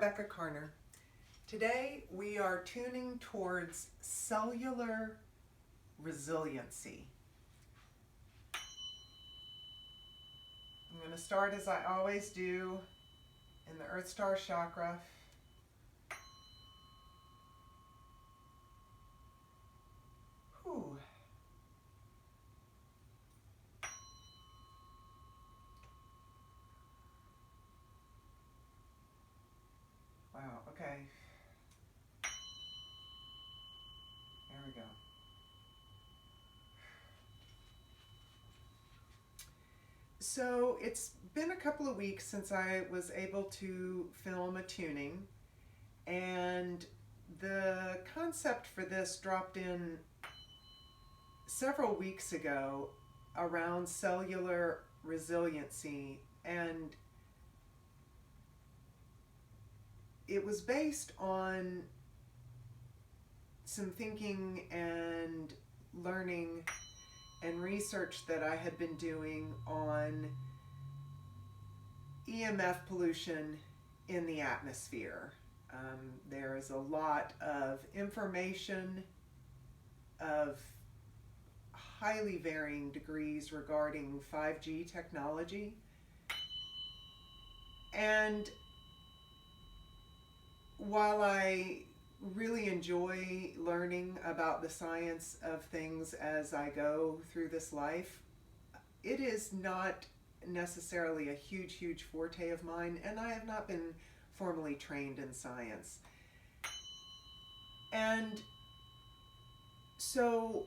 Rebecca Carner. Today we are tuning towards cellular resiliency. I'm going to start as I always do in the Earth Star chakra. Whew. Wow, okay. There we go. So it's been a couple of weeks since I was able to film a tuning, and the concept for this dropped in several weeks ago around cellular resiliency, and it was based on some thinking and learning and research that I had been doing on EMF pollution in the atmosphere. There is a lot of information of highly varying degrees regarding 5G technology, and while I really enjoy learning about the science of things as I go through this life, it is not necessarily a huge forte of mine, and I have not been formally trained in science. And so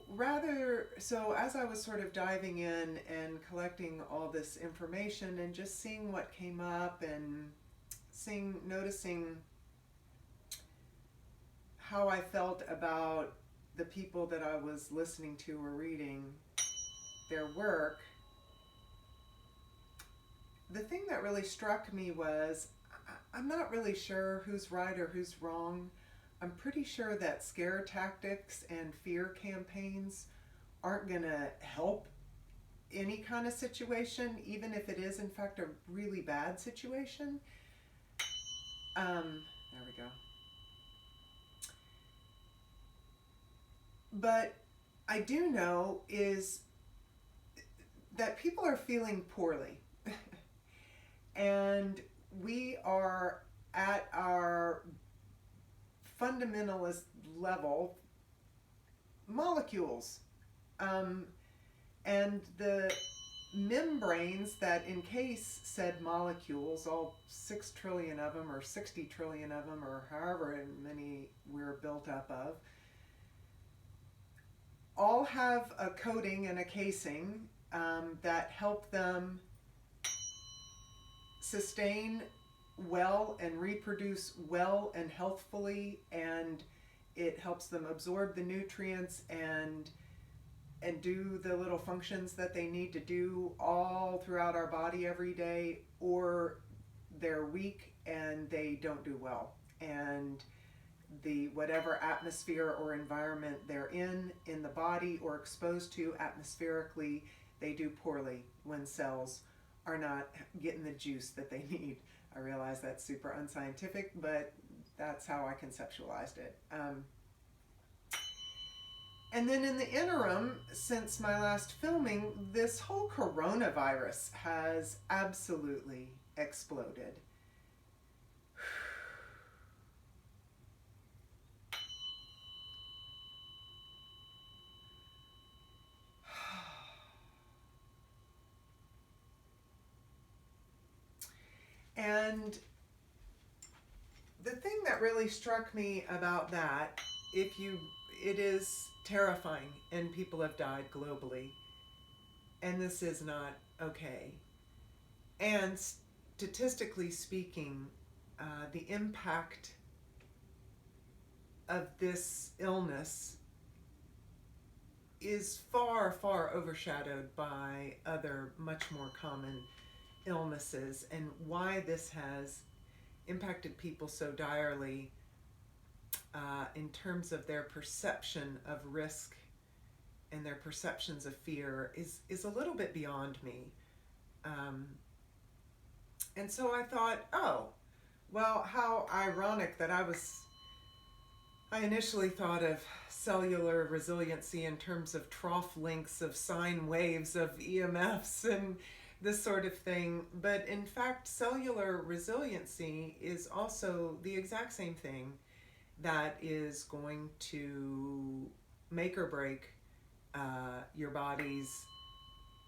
as I was sort of diving in and collecting all this information and just seeing what came up and noticing how I felt about the people that I was listening to or reading their work, the thing that really struck me was I'm not really sure who's right or who's wrong. I'm pretty sure that scare tactics and fear campaigns aren't going to help any kind of situation, even if it is in fact a really bad situation. There we go. But I do know is that people are feeling poorly. And we are at our fundamentalist level molecules. And the membranes that encase said molecules, all 6 trillion of them or 60 trillion of them or however many we're built up of, all have a coating and a casing that help them sustain well and reproduce well and healthfully, and it helps them absorb the nutrients and do the little functions that they need to do all throughout our body every day, or they're weak and they don't do well, and the whatever atmosphere or environment they're in the body or exposed to atmospherically, they do poorly when cells are not getting the juice that they need. I realize that's super unscientific, but that's how I conceptualized it. And then in the interim, since my last filming, this whole coronavirus has absolutely exploded. And the thing that really struck me about that, it is terrifying, and people have died globally, and this is not okay. And statistically speaking, the impact of this illness is far overshadowed by other much more common illnesses, and why this has impacted people so direly in terms of their perception of risk and their perceptions of fear is a little bit beyond me. And so I thought, oh, Well, how ironic that I initially thought of cellular resiliency in terms of trough lengths of sine waves of EMFs and this sort of thing. But in fact, cellular resiliency is also the exact same thing that is going to make or break your body's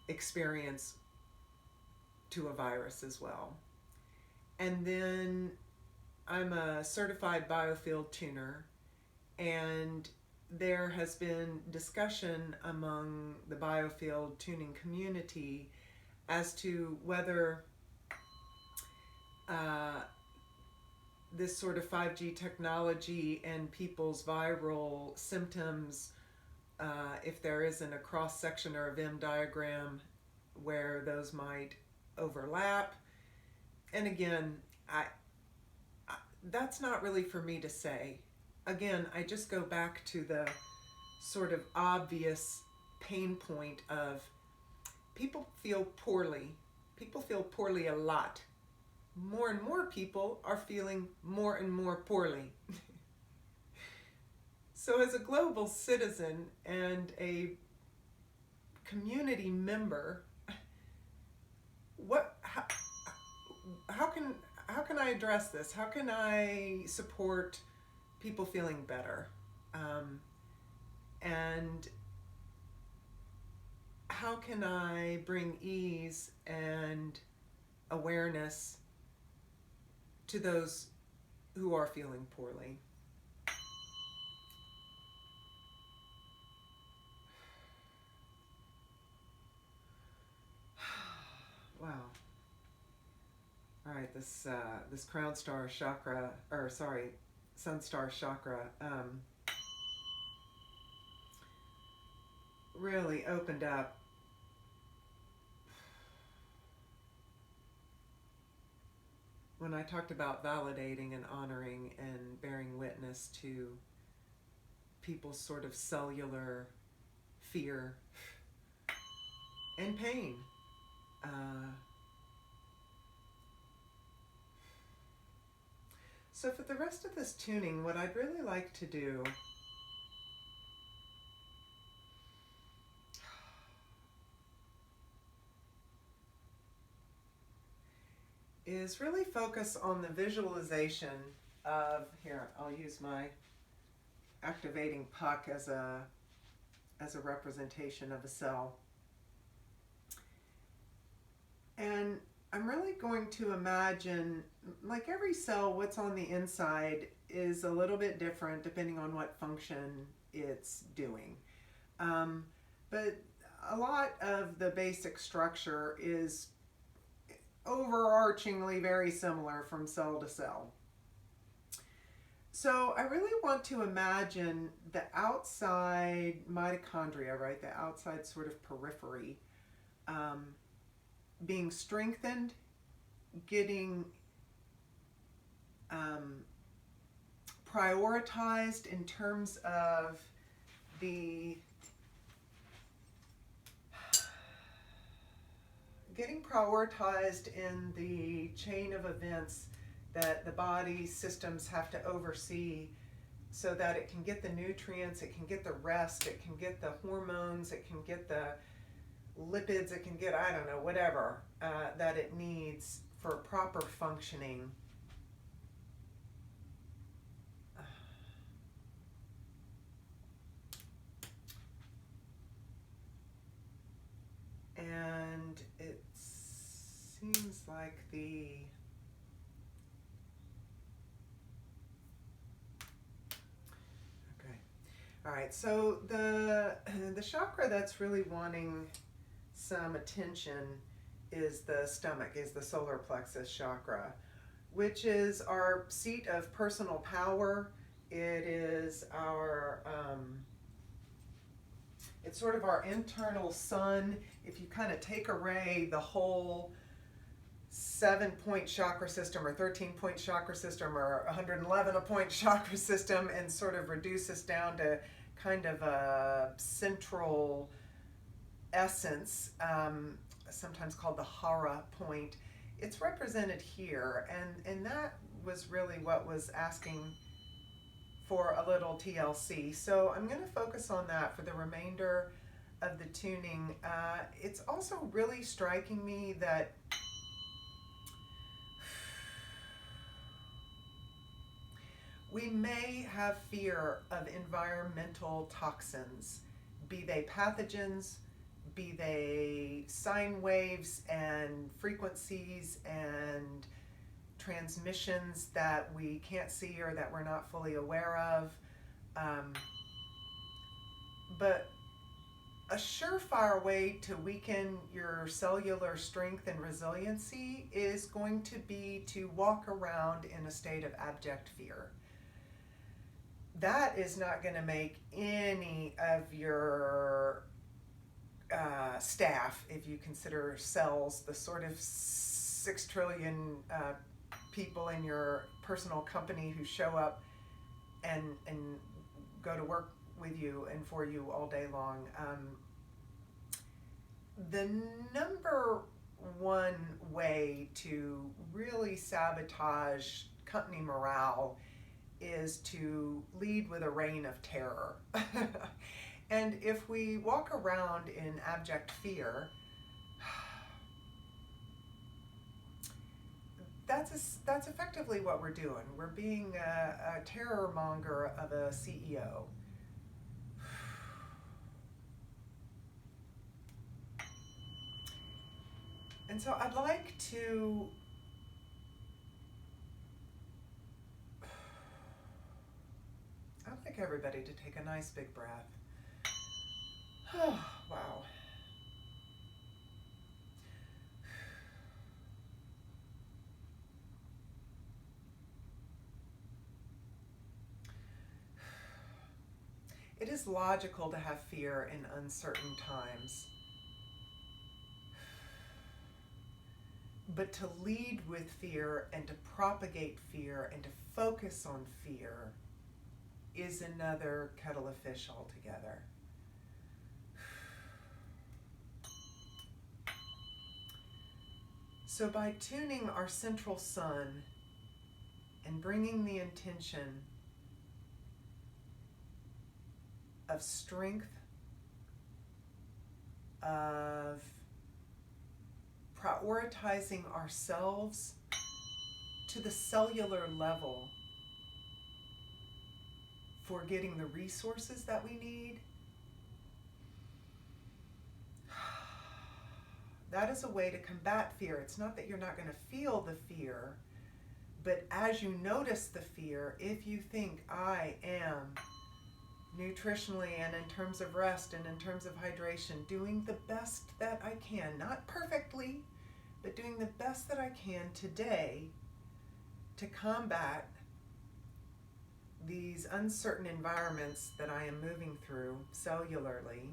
experience to a virus as well. And then I'm a certified Biofield tuner, and there has been discussion among the Biofield tuning community as to whether this sort of 5G technology and people's viral symptoms, if there isn't a cross section or a Venn diagram where those might overlap. And again, that's not really for me to say. Again, I just go back to the sort of obvious pain point of people feel poorly. People feel poorly a lot. More and more people are feeling more and more poorly. So as a global citizen and a community member, how can I address this? How can I support people feeling better? And how can I bring ease and awareness to those who are feeling poorly? Wow. All right, this crown star chakra, or sorry, sun star chakra, really opened up when I talked about validating and honoring and bearing witness to people's sort of cellular fear and pain. So for the rest of this tuning, what I'd really like to do is really focus on the visualization of, here, I'll use my activating puck as a representation of a cell. And I'm really going to imagine, like every cell, what's on the inside is a little bit different depending on what function it's doing. But a lot of the basic structure is overarchingly very similar from cell to cell. So I really want to imagine the outside mitochondria, right, the outside sort of periphery, being strengthened, getting prioritized in terms of the chain of events that the body systems have to oversee so that it can get the nutrients, it can get the rest, it can get the hormones, it can get the lipids, it can get, I don't know, whatever that it needs for proper functioning. And it seems like all right, so the chakra that's really wanting some attention is the stomach, is the solar plexus chakra, which is our seat of personal power. It is our, it's sort of our internal sun. If you kind of take away the whole 7-point chakra system or 13-point chakra system or 111-point chakra system and sort of reduce us down to kind of a central essence, sometimes called the hara point, it's represented here, and that was really what was asking for a little TLC. So I'm going to focus on that for the remainder of the tuning. It's also really striking me that we may have fear of environmental toxins, be they pathogens, be they sine waves and frequencies and transmissions that we can't see or that we're not fully aware of. But a surefire way to weaken your cellular strength and resiliency is going to be to walk around in a state of abject fear. That is not going to make any of your staff, if you consider cells, the sort of 6 trillion people in your personal company who show up and go to work with you and for you all day long. The number one way to really sabotage company morale is to lead with a reign of terror. And if we walk around in abject fear, that's effectively what we're doing. We're being a terror monger of a CEO. And so I'd like everybody to take a nice big breath. Wow. It is logical to have fear in uncertain times. But to lead with fear and to propagate fear and to focus on fear is another kettle of fish altogether. So by tuning our central sun and bringing the intention of strength, of prioritizing ourselves to the cellular level for getting the resources that we need, that is a way to combat fear. It's not that you're not going to feel the fear, but as you notice the fear, if you think, I am nutritionally and in terms of rest and in terms of hydration doing the best that I can, not perfectly, but doing the best that I can today to combat these uncertain environments that I am moving through cellularly,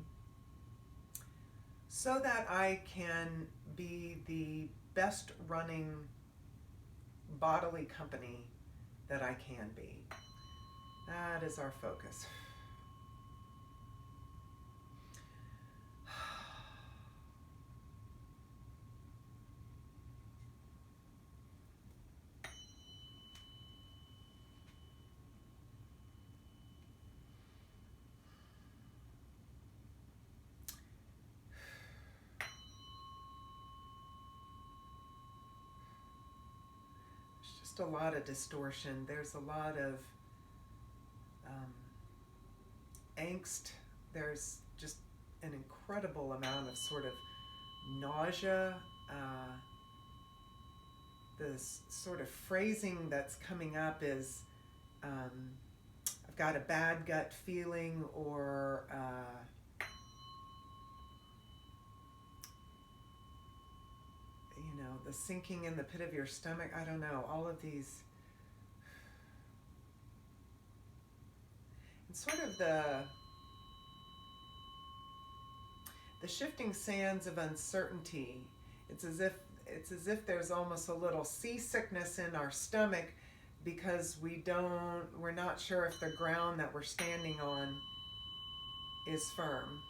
so that I can be the best running bodily company that I can be. That is our focus. A lot of distortion. There's a lot of angst. There's just an incredible amount of sort of nausea. The sort of phrasing that's coming up is I've got a bad gut feeling, or the sinking in the pit of your stomach. I don't know, all of these. And sort of the shifting sands of uncertainty. It's as if there's almost a little seasickness in our stomach because we're not sure if the ground that we're standing on is firm.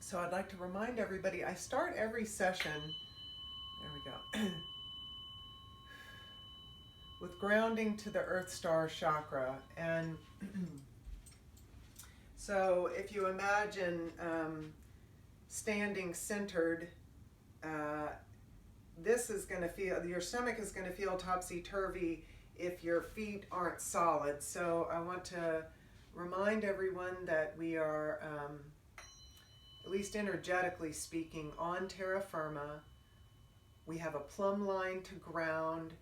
So I'd like to remind everybody, I start every session, there we go, with grounding to the Earth Star chakra. And so if you imagine standing centered, this is going to feel, your stomach is going to feel topsy-turvy if your feet aren't solid. So I want to remind everyone that we are, at least energetically speaking, on terra firma. We have a plumb line to ground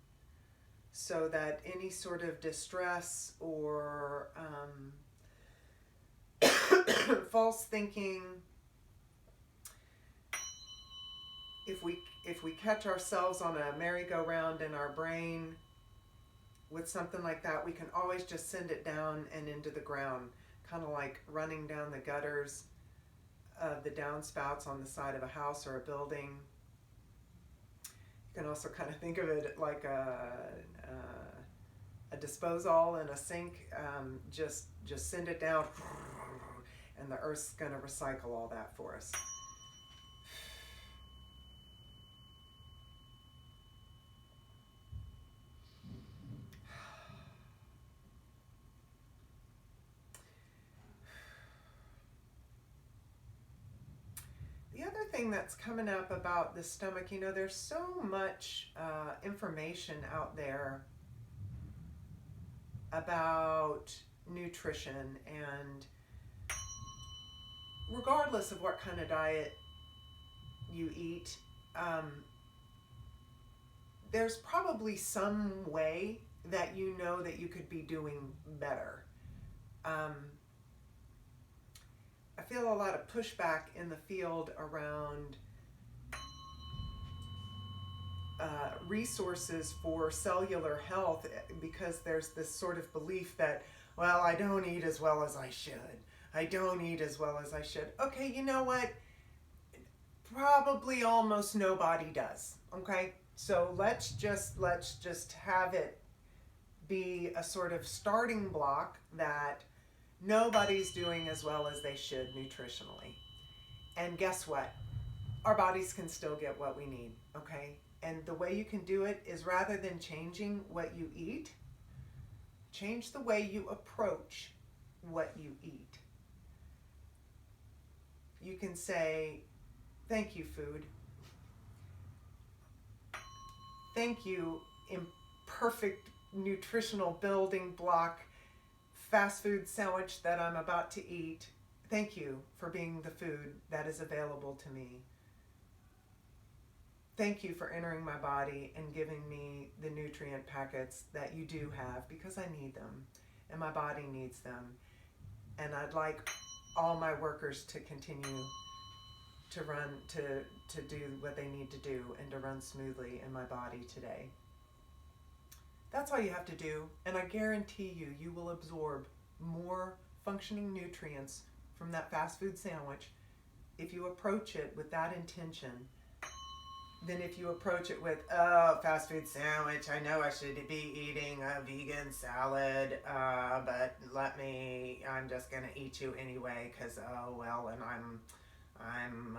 so that any sort of distress or false thinking, if we catch ourselves on a merry-go-round in our brain with something like that, we can always just send it down and into the ground, kind of like running down the gutters of the downspouts on the side of a house or a building. You can also kind of think of it like a disposal in a sink. Just send it down, and the Earth's going to recycle all that for us. The other thing that's coming up about the stomach, you know, there's so much information out there about nutrition, and regardless of what kind of diet you eat, there's probably some way that you know that you could be doing better. I feel a lot of pushback in the field around resources for cellular health, because there's this sort of belief that, well, I don't eat as well as I should. I don't eat as well as I should. Okay, you know what? Probably almost nobody does. Okay, so let's just have it be a sort of starting block that nobody's doing as well as they should nutritionally. And guess what? Our bodies can still get what we need, okay? And the way you can do it is, rather than changing what you eat, change the way you approach what you eat. You can say, thank you, food. Thank you, imperfect nutritional building block fast food sandwich that I'm about to eat. Thank you for being the food that is available to me. Thank you for entering my body and giving me the nutrient packets that you do have, because I need them and my body needs them. And I'd like all my workers to continue to run, to do what they need to do and to run smoothly in my body today. That's all you have to do, and I guarantee you, you will absorb more functioning nutrients from that fast food sandwich if you approach it with that intention than if you approach it with, oh, fast food sandwich, I know I should be eating a vegan salad, but I'm just gonna eat you anyway, because, oh, well, and I'm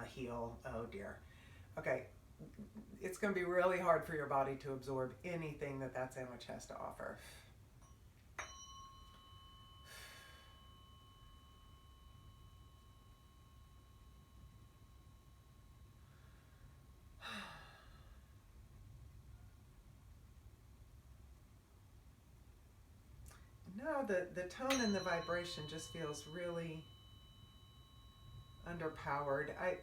a heel, oh dear. Okay, it's gonna be really hard for your body to absorb anything that sandwich has to offer. No, the tone and the vibration just feels really underpowered. I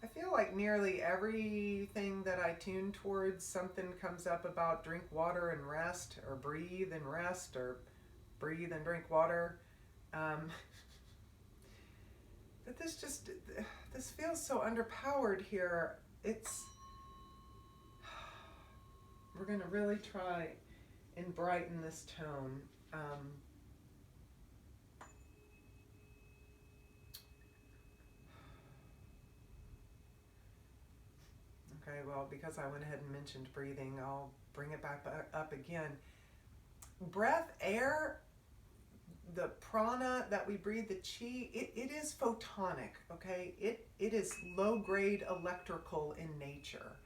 feel like nearly everything that I tune towards, something comes up about drink water and rest, or breathe and rest, or breathe and drink water. But this feels so underpowered here. We're going to really try and brighten this tone. Okay, well, because I went ahead and mentioned breathing, I'll bring it back up again. Breath, air, the prana that we breathe, the chi, it is photonic, okay? It is low-grade electrical in nature.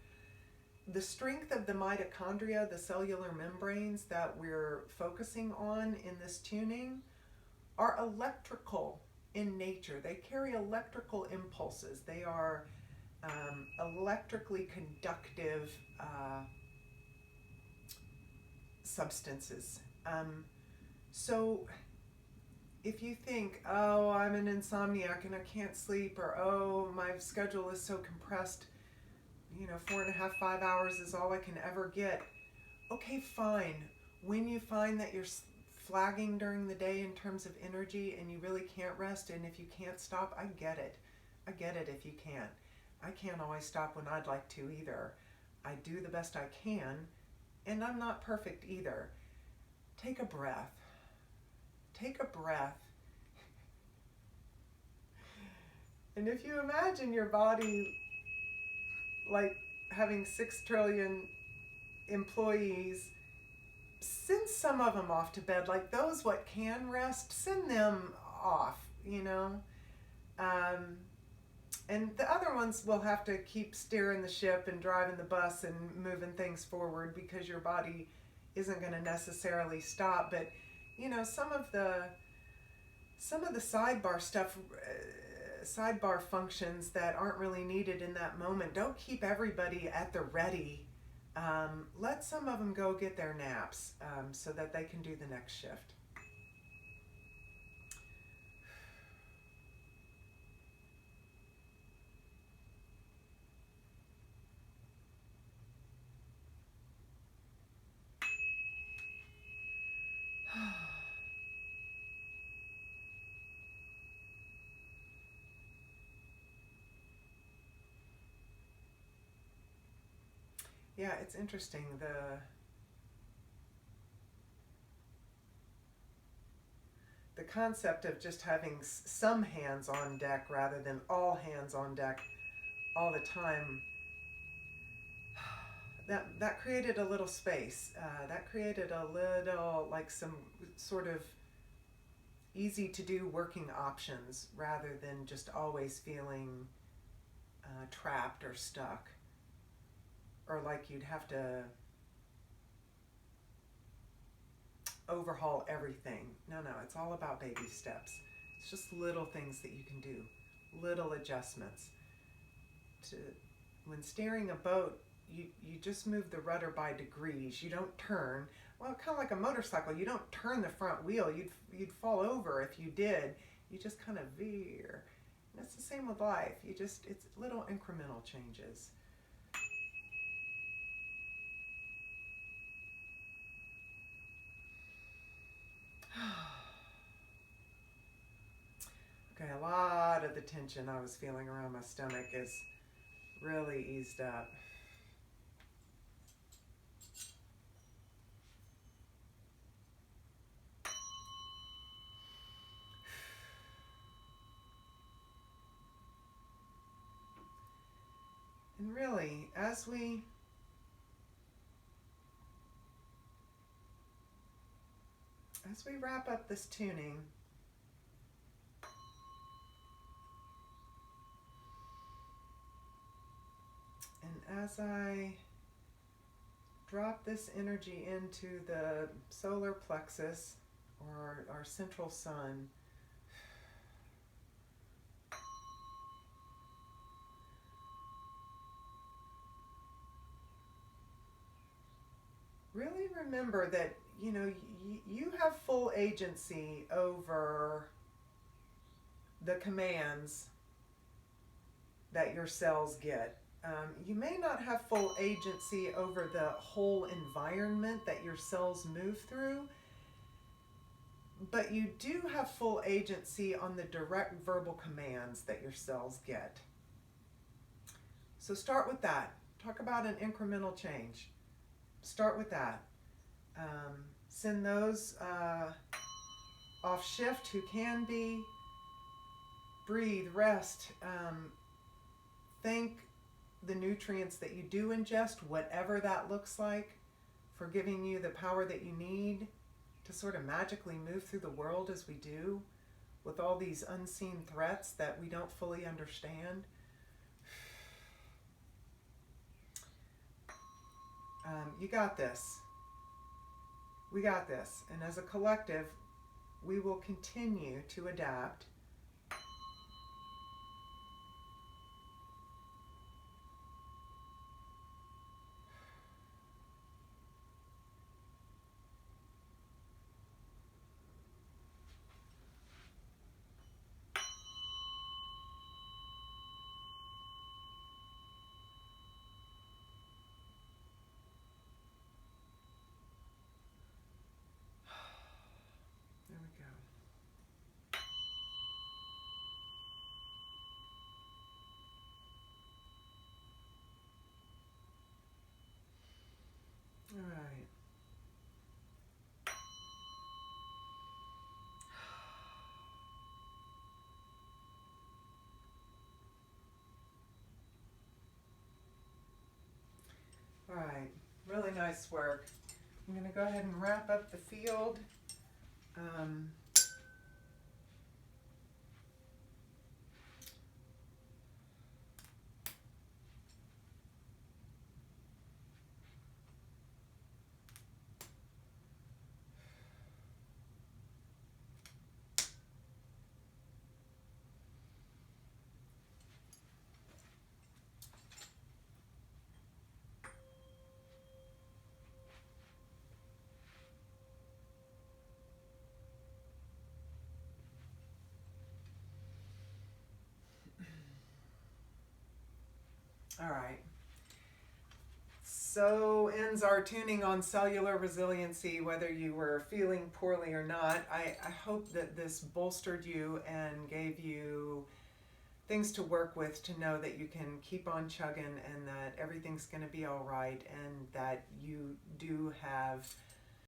the strength of the mitochondria, the cellular membranes that we're focusing on in this tuning, are electrical in nature. They carry electrical impulses. They are electrically conductive substances. So if you think, oh, I'm an insomniac and I can't sleep, or oh, my schedule is so compressed, 4.5, 5 hours is all I can ever get. Okay, fine. When you find that you're flagging during the day in terms of energy and you really can't rest, and if you can't stop, I get it. I get it if you can't. I can't always stop when I'd like to either. I do the best I can, and I'm not perfect either. Take a breath. Take a breath. And if you imagine your body like having 6 trillion employees, send some of them off to bed. Like those what can rest, send them off, and the other ones will have to keep steering the ship and driving the bus and moving things forward, because your body isn't going to necessarily stop. But some of the sidebar stuff, sidebar functions that aren't really needed in that moment, don't keep everybody at the ready. Let some of them go get their naps so that they can do the next shift. Yeah, it's interesting. The concept of just having some hands on deck rather than all hands on deck all the time, that created a little space. That created a little, like, some sort of easy to do working options rather than just always feeling trapped or stuck, or like you'd have to overhaul everything. No, it's all about baby steps. It's just little things that you can do, little adjustments. When steering a boat, you just move the rudder by degrees. You don't turn. Well, kind of like a motorcycle, you don't turn the front wheel. You'd fall over if you did. You just kind of veer. And it's the same with life. It's little incremental changes. Okay, a lot of the tension I was feeling around my stomach is really eased up. And really, as we wrap up this tuning, and as I drop this energy into the solar plexus, or our central sun, really remember that you have full agency over the commands that your cells get. You may not have full agency over the whole environment that your cells move through, but you do have full agency on the direct verbal commands that your cells get. So start with that. Talk about an incremental change. Start with that. Send those off shift who can be. Breathe, rest. Thank the nutrients that you do ingest, whatever that looks like, for giving you the power that you need to sort of magically move through the world as we do, with all these unseen threats that we don't fully understand. You got this. We got this. And as a collective, we will continue to adapt. There we go. All right. All right. Really nice work. I'm going to go ahead and wrap up the field. Um, all right. So ends our tuning on cellular resiliency, whether you were feeling poorly or not. I hope that this bolstered you and gave you things to work with to know that you can keep on chugging and that everything's going to be all right and that you do have